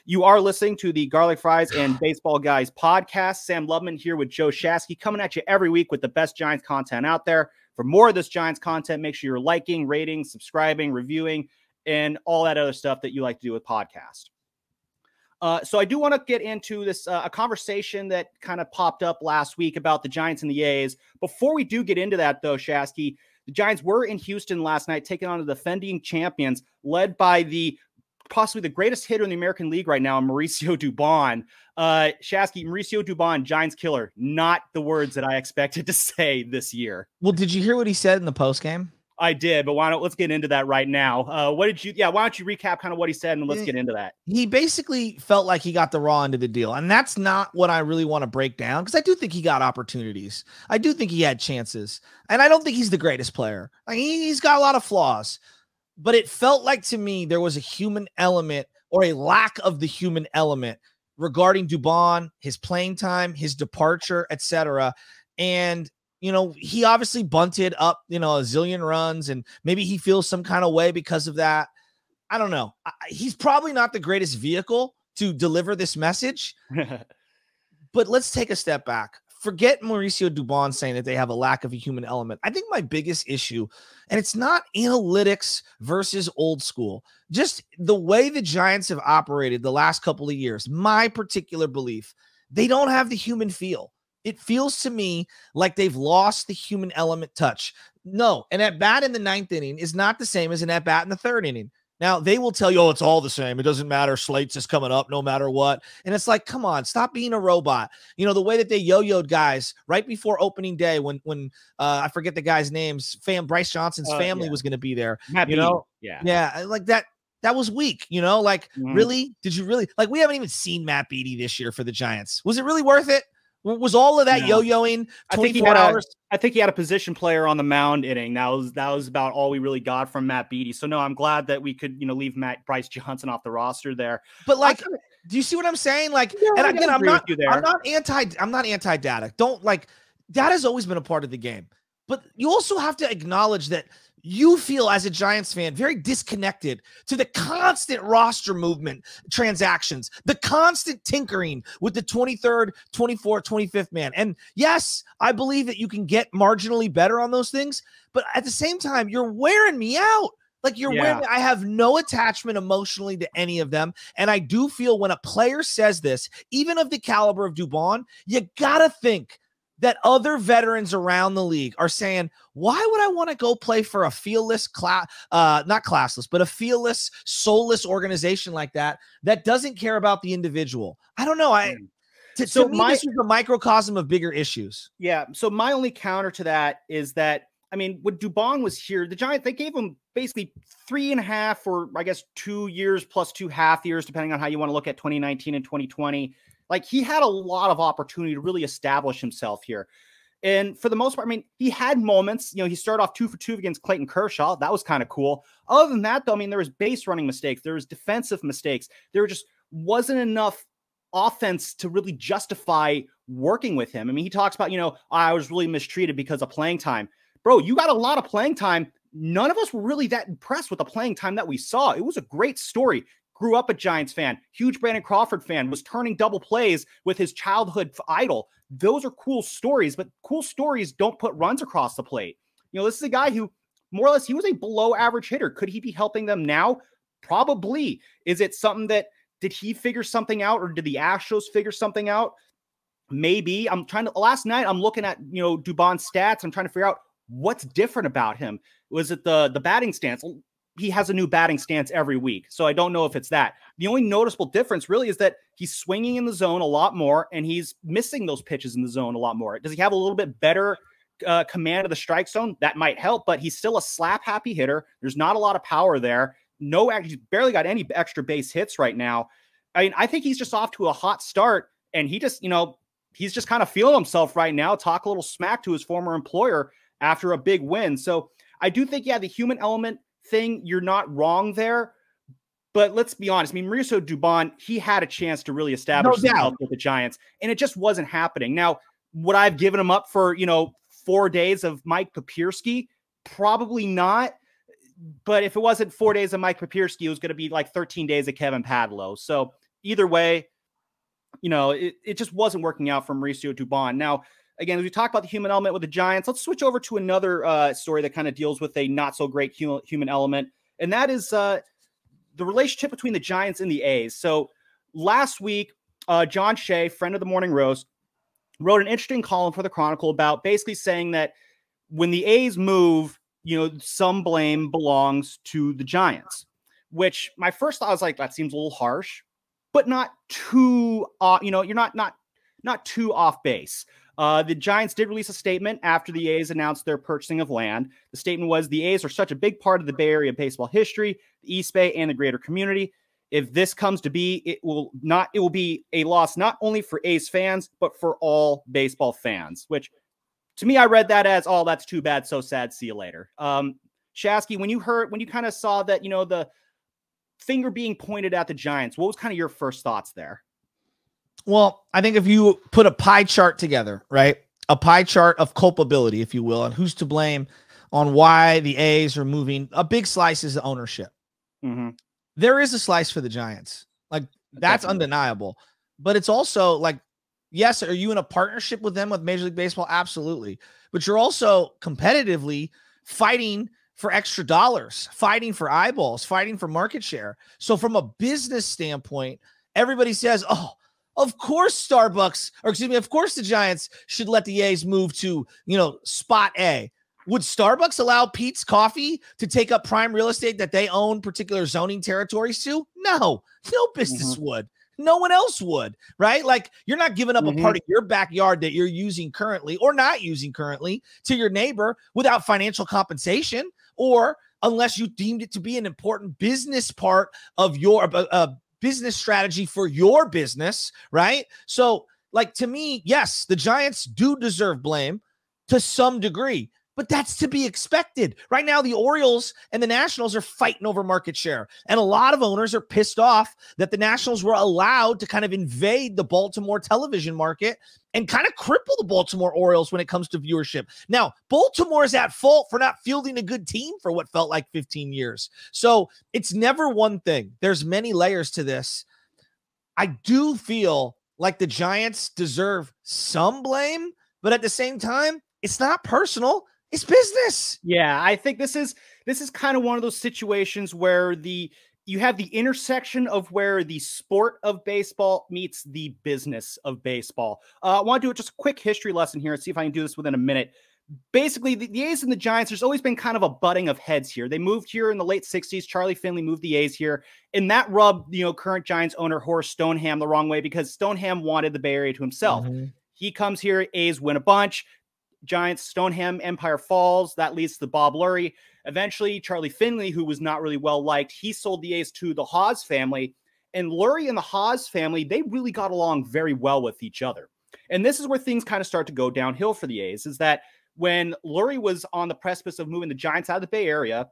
You are listening to the Garlic Fries and Baseball Guys podcast. Sam Lubman here with Joe Shasky, coming at you every week with the best Giants content out there. For more of this Giants content, make sure you're liking, rating, subscribing, reviewing, and all that other stuff that you like to do with podcasts. So I do want to get into this, a conversation that kind of popped up last week about the Giants and the A's. Before we do get into that, though, Shasky, the Giants were in Houston last night, taking on the defending champions, led by possibly the greatest hitter in the American League right now, Mauricio Dubon. Shasky, Mauricio Dubon, Giants killer, not the words that I expected to say this year. Well, did you hear what he said in the postgame? I did, but let's get into that right now. Why don't you recap kind of what he said and let's get into that. He basically felt like he got the raw end of the deal. And that's not what I really want to break down, because I do think he got opportunities. I do think he had chances. And I don't think he's the greatest player. He's got a lot of flaws. But it felt like to me there was a human element or a lack of the human element regarding Dubon, his playing time, his departure, etc. And he obviously bunted up, a zillion runs, and maybe he feels some kind of way because of that. I don't know. He's probably not the greatest vehicle to deliver this message, but let's take a step back. Forget Mauricio Dubon saying that they have a lack of a human element. I think my biggest issue, and it's not analytics versus old school, just the way the Giants have operated the last couple of years, my particular belief, they don't have the human feel. It feels to me like they've lost the human element touch. No, an at-bat in the ninth inning is not the same as an at-bat in the third inning. Now, they will tell you, oh, it's all the same. It doesn't matter. Slate's is coming up no matter what. And it's like, come on, stop being a robot. The way that they yo-yoed guys right before opening day when I forget the guy's names, Bryce Johnson's family was going to be there. Yeah, like that. That was weak, really? Did you really? Like, we haven't even seen Matt Beattie this year for the Giants. Was it really worth it? Was all of that yo-yoing 24 hours? I think he had a position player on the mound inning. That was about all we really got from Matt Beattie. So no, I'm glad that we could, leave Bryce Johnson off the roster there. But do you see what I'm saying? Like, yeah, and again, I'm not anti-data. Data's always been a part of the game. But you also have to acknowledge that you feel, as a Giants fan, very disconnected to the constant roster movement transactions, the constant tinkering with the 23rd, 24th, 25th man. And yes, I believe that you can get marginally better on those things, but at the same time, you're wearing me out. I have no attachment emotionally to any of them. And I do feel when a player says this, even of the caliber of Dubon, you got to think that other veterans around the league are saying, why would I want to go play for a feelless, not classless, but a feelless, soulless organization like that doesn't care about the individual? I don't know. This was a microcosm of bigger issues. Yeah. So my only counter to that is that, when Dubon was here, the Giants, they gave him basically 3.5 or I guess 2 years plus 2 half years, depending on how you want to look at 2019 and 2020. Like, he had a lot of opportunity to really establish himself here. And for the most part, he had moments, he started off 2 for 2 against Clayton Kershaw. That was kind of cool. Other than that, though, there was base running mistakes. There was defensive mistakes. There just wasn't enough offense to really justify working with him. He talks about, I was really mistreated because of playing time. Bro, you got a lot of playing time. None of us were really that impressed with the playing time that we saw. It was a great story. Grew up a Giants fan, huge Brandon Crawford fan, was turning double plays with his childhood idol. Those are cool stories, but cool stories don't put runs across the plate. This is a guy who, more or less, he was a below average hitter. Could he be helping them now? Probably. Is it something did he figure something out, or did the Astros figure something out? Maybe. Last night I'm looking at, Dubon's stats. I'm trying to figure out what's different about him. Was it the batting stance? He has a new batting stance every week, so I don't know if it's that. The only noticeable difference really is that he's swinging in the zone a lot more, and he's missing those pitches in the zone a lot more. Does he have a little bit better command of the strike zone? That might help, but he's still a slap-happy hitter. There's not a lot of power there. He's barely got any extra base hits right now. I think he's just off to a hot start, and he just, he's just kind of feeling himself right now, talk a little smack to his former employer after a big win. So I do think, the human element thing, you're not wrong there, but let's be honest. Mauricio Dubon, he had a chance to really establish himself with the Giants, and it just wasn't happening. Now, would I have given him up for 4 days of Mike Papierski? Probably not. But if it wasn't 4 days of Mike Papierski, it was going to be like 13 days of Kevin Padlo. So either way, it just wasn't working out for Mauricio Dubon. Now, again, as we talk about the human element with the Giants, let's switch over to another story that kind of deals with a not so great human element. And that is the relationship between the Giants and the A's. So last week, John Shea, friend of the Morning Roast, wrote an interesting column for the Chronicle about basically saying that when the A's move, some blame belongs to the Giants, which my first thought was like, that seems a little harsh, but not too, you're not too off base. The Giants did release a statement after the A's announced their purchasing of land. The statement was, the A's are such a big part of the Bay Area baseball history, the East Bay, and the greater community. If this comes to be, it will be a loss not only for A's fans, but for all baseball fans, which to me, I read that as, oh, that's too bad. So sad. See you later. Shasky, when you kind of saw that, the finger being pointed at the Giants, what was kind of your first thoughts there? Well, I think if you put a pie chart together, right? A pie chart of culpability, if you will, and who's to blame on why the A's are moving, a big slice is the ownership. Mm-hmm. There is a slice for the Giants. Like, that's Definitely undeniable. But it's also like, yes, are you in a partnership with them with Major League Baseball? Absolutely. But you're also competitively fighting for extra dollars, fighting for eyeballs, fighting for market share. So from a business standpoint, everybody says, oh, of course Starbucks, or excuse me, of course the Giants should let the A's move to, spot A. Would Starbucks allow Pete's Coffee to take up prime real estate that they own particular zoning territories to? No business would. No one else would, right? Like, you're not giving up a part of your backyard that you're using currently or not using currently to your neighbor without financial compensation, or unless you deemed it to be an important business part of your business strategy for your business, right? So, like, to me, yes, the Giants do deserve blame to some degree, but that's to be expected. Right now, the Orioles and the Nationals are fighting over market share. And a lot of owners are pissed off that the Nationals were allowed to kind of invade the Baltimore television market and kind of cripple the Baltimore Orioles when it comes to viewership. Now, Baltimore is at fault for not fielding a good team for what felt like 15 years. So it's never one thing. There's many layers to this. I do feel like the Giants deserve some blame, but at the same time, it's not personal. It's business. Yeah, I think this is kind of one of those situations where you have the intersection of where the sport of baseball meets the business of baseball. I want to do just a quick history lesson here and see if I can do this within a minute. Basically, the A's and the Giants, there's always been kind of a butting of heads here. They moved here in the late 60s. Charlie Finley moved the A's here, and that rubbed, current Giants owner Horace Stoneham the wrong way, because Stoneham wanted the Bay Area to himself. He comes here, A's win a bunch. Giants, Stoneham, Empire falls. That leads to Bob Lurie. Eventually, Charlie Finley, who was not really well liked, he sold the A's to the Haas family. And Lurie and the Haas family, they really got along very well with each other. And this is where things kind of start to go downhill for the A's, is that when Lurie was on the precipice of moving the Giants out of the Bay Area,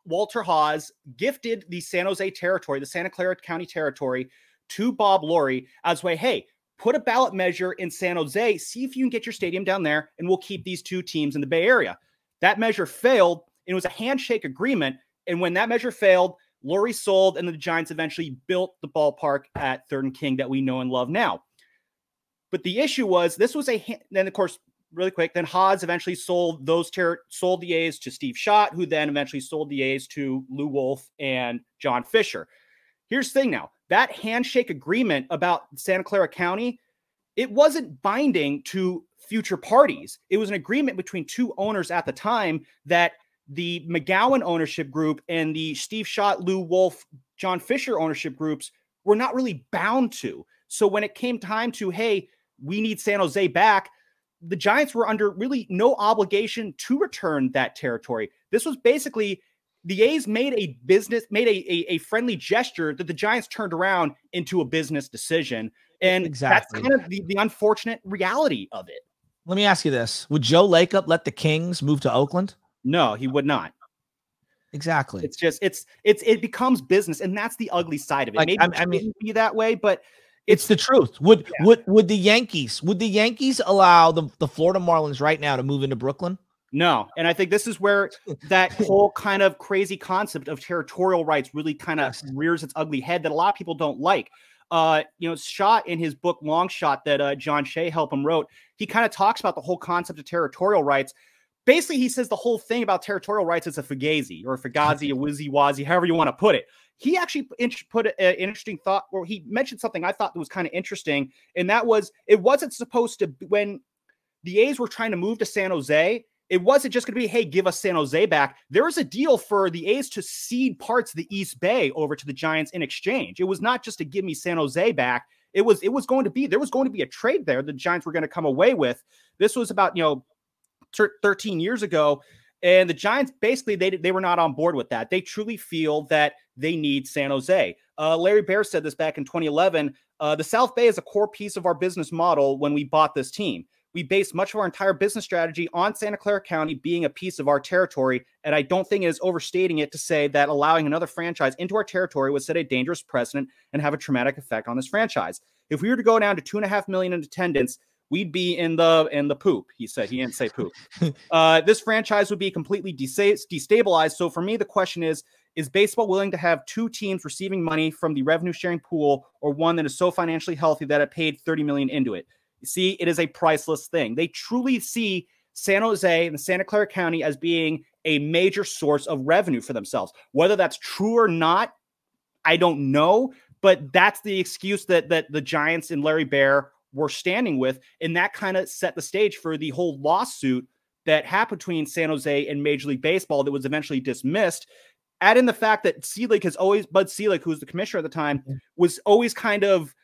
Walter Haas gifted the San Jose territory, the Santa Clara County territory, to Bob Lurie as way, hey, put a ballot measure in San Jose, see if you can get your stadium down there, and we'll keep these two teams in the Bay Area. That measure failed, and it was a handshake agreement. And when that measure failed, Lurie sold, and the Giants eventually built the ballpark at 3rd and King that we know and love now. But the issue was, this was then of course, really quick, then Haas eventually sold the A's to Steve Schott, who then eventually sold the A's to Lou Wolf and John Fisher. Here's the thing now. That handshake agreement about Santa Clara County, it wasn't binding to future parties. It was an agreement between two owners at the time that the McGowan ownership group and the Steve Schott, Lou Wolf, John Fisher ownership groups were not really bound to. So when it came time to, hey, we need San Jose back, the Giants were under really no obligation to return that territory. This was basically, the A's made a friendly gesture that the Giants turned around into a business decision. And exactly. That's kind of the unfortunate reality of it. Let me ask you this. Would Joe Lacob let the Kings move to Oakland? No, he would not. Exactly. It's just, it becomes business, and that's the ugly side of it. Like, Maybe it wouldn't be that way, but it's the truth. Would the Yankees allow the Florida Marlins right now to move into Brooklyn? No. And I think this is where that whole kind of crazy concept of territorial rights really kind of rears its ugly head that a lot of people don't like. Shot in his book Long Shot that John Shea helped him wrote, he kind of talks about the whole concept of territorial rights. Basically, he says the whole thing about territorial rights is a fugazi or a fugazi, a wizzy-wazzy, however you want to put it. He actually put an interesting thought, or he mentioned something I thought that was kind of interesting, and that was it wasn't supposed to, when the A's were trying to move to San Jose, it wasn't just going to be, hey, give us San Jose back. There was a deal for the A's to cede parts of the East Bay over to the Giants in exchange. It was not just to give me San Jose back. There was going to be a trade there the Giants were going to come away with. This was about, 13 years ago. And the Giants, basically, they were not on board with that. They truly feel that they need San Jose. Larry Baer said this back in 2011. The South Bay is a core piece of our business model when we bought this team. We based much of our entire business strategy on Santa Clara County being a piece of our territory, and I don't think it is overstating it to say that allowing another franchise into our territory would set a dangerous precedent and have a traumatic effect on this franchise. If we were to go down to 2.5 million in attendance, we'd be in the poop, he said. He didn't say poop. This franchise would be completely destabilized. So for me, the question is baseball willing to have two teams receiving money from the revenue sharing pool, or one that is so financially healthy that it paid $30 million into it? You see, it is a priceless thing. They truly see San Jose and Santa Clara County as being a major source of revenue for themselves. Whether that's true or not, I don't know, but that's the excuse that the Giants and Larry Baer were standing with, and that kind of set the stage for the whole lawsuit that happened between San Jose and Major League Baseball that was eventually dismissed. Add in the fact that Bud Selig, who was the commissioner at the time, was always kind of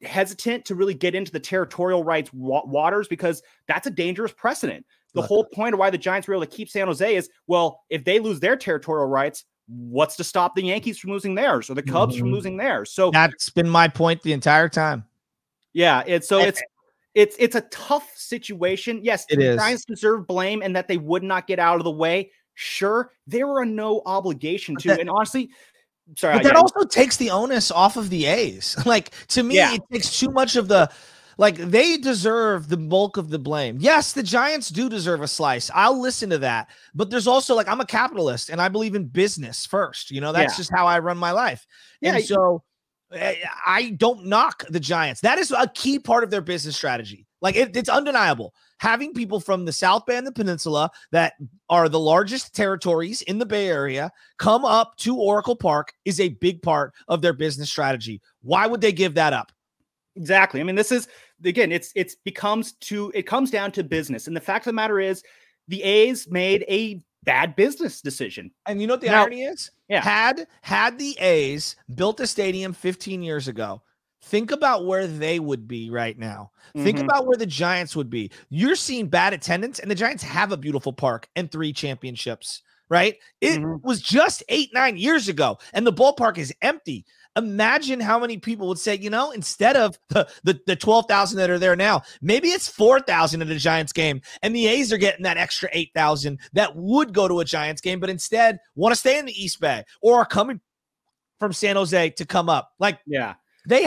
hesitant to really get into the territorial rights waters, because that's a dangerous precedent. The whole point of why the Giants were able to keep San Jose is, well, if they lose their territorial rights, what's to stop the Yankees from losing theirs or the Cubs from losing theirs? So that's been my point the entire time. Yeah, it's a tough situation. Yes, the Giants deserve blame and that they would not get out of the way. Sure, they were under no obligation to, and honestly, sorry, but that also takes the onus off of the A's. Like, to me, it takes too much of the, like, they deserve the bulk of the blame. Yes, the Giants do deserve a slice. I'll listen to that. But there's also, like, I'm a capitalist and I believe in business first. That's just how I run my life. And so I don't knock the Giants. That is a key part of their business strategy. Like, it's undeniable. Having people from the South Bay and the Peninsula that are the largest territories in the Bay Area come up to Oracle Park is a big part of their business strategy. Why would they give that up? Exactly. I mean, this is, again, it comes down to business. And the fact of the matter is, the A's made a bad business decision. And you know what the irony is? Yeah. Had the A's built a stadium 15 years ago, think about where they would be right now. Think about where the Giants would be. You're seeing bad attendance, and the Giants have a beautiful park and 3 championships, right? It was just 8-9 years ago, and the ballpark is empty. Imagine how many people would say, instead of the 12,000 that are there now, maybe it's 4,000 at a Giants game, and the A's are getting that extra 8,000 that would go to a Giants game, but instead want to stay in the East Bay or are coming from San Jose to come up. Like, they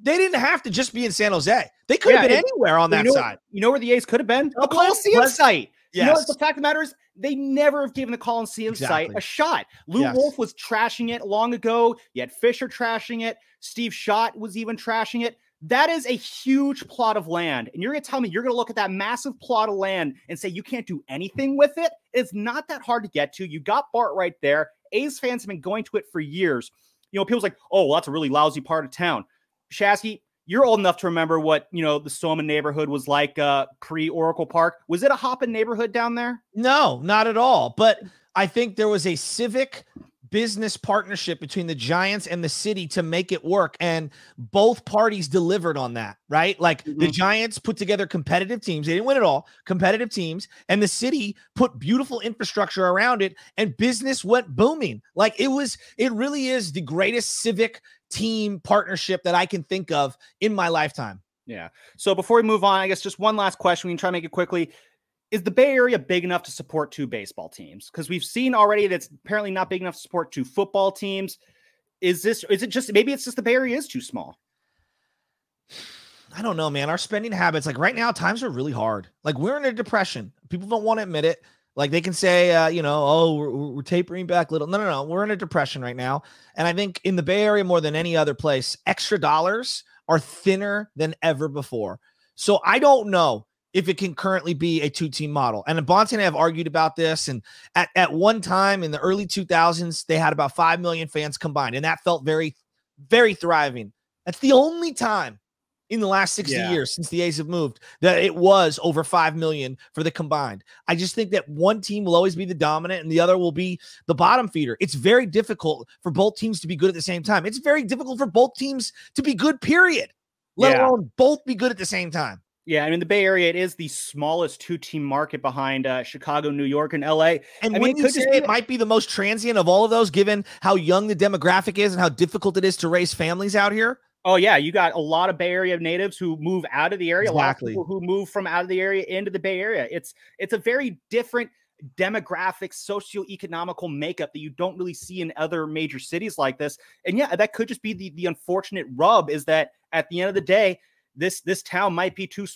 didn't have to just be in San Jose. They could have been anywhere on that side. You know where the A's could have been? A Coliseum site. Yes. You know what the fact of the matter is? They never have given the Coliseum site a shot. Lou Wolf was trashing it long ago. You had Fisher trashing it. Steve Schott was even trashing it. That is a huge plot of land. And you're going to tell me you're going to look at that massive plot of land and say you can't do anything with it? It's not that hard to get to. You got Bart right there. A's fans have been going to it for years. People's like, oh, well, that's a really lousy part of town. Shasky, you're old enough to remember what, the Soma neighborhood was like pre-Oracle Park. Was it a hopping neighborhood down there? No, not at all. But I think there was a civic business partnership between the Giants and the city to make it work. And both parties delivered on that, right? Like the Giants put together competitive teams. They didn't win it all, competitive teams. And the city put beautiful infrastructure around it, and business went booming. Like it really is the greatest civic team partnership that I can think of in my lifetime. Yeah. So before we move on, I guess just one last question. We can try to make it quickly. Is the Bay Area big enough to support 2 baseball teams? Because we've seen already that's apparently not big enough to support 2 football teams. Is it just, maybe it's just the Bay Area is too small? I don't know, man. Our spending habits, like right now, times are really hard. Like we're in a depression. People don't want to admit it. Like they can say, you know, oh, we're tapering back a little. No. We're in a depression right now. And I think in the Bay Area more than any other place, extra dollars are thinner than ever before. So I don't know if it can currently be a two-team model. And Bonte and I have argued about this. And at one time in the early 2000s, they had about 5 million fans combined. And that felt very, very thriving. That's the only time in the last 60 years since the A's have moved that it was over 5 million for the combined. I just think that one team will always be the dominant and the other will be the bottom feeder. It's very difficult for both teams to be good at the same time. It's very difficult for both teams to be good, period, let alone both be good at the same time. Yeah, I mean, the Bay Area, it is the smallest two-team market behind Chicago, New York, and LA. And when you say it might be the most transient of all of those, given how young the demographic is and how difficult it is to raise families out here? Oh, yeah. You got a lot of Bay Area natives who move out of the area. Exactly. A lot of people who move from out of the area into the Bay Area. It's a very different demographic, socioeconomical makeup that you don't really see in other major cities like this. And yeah, that could just be the unfortunate rub, is that at the end of the day, this town might be too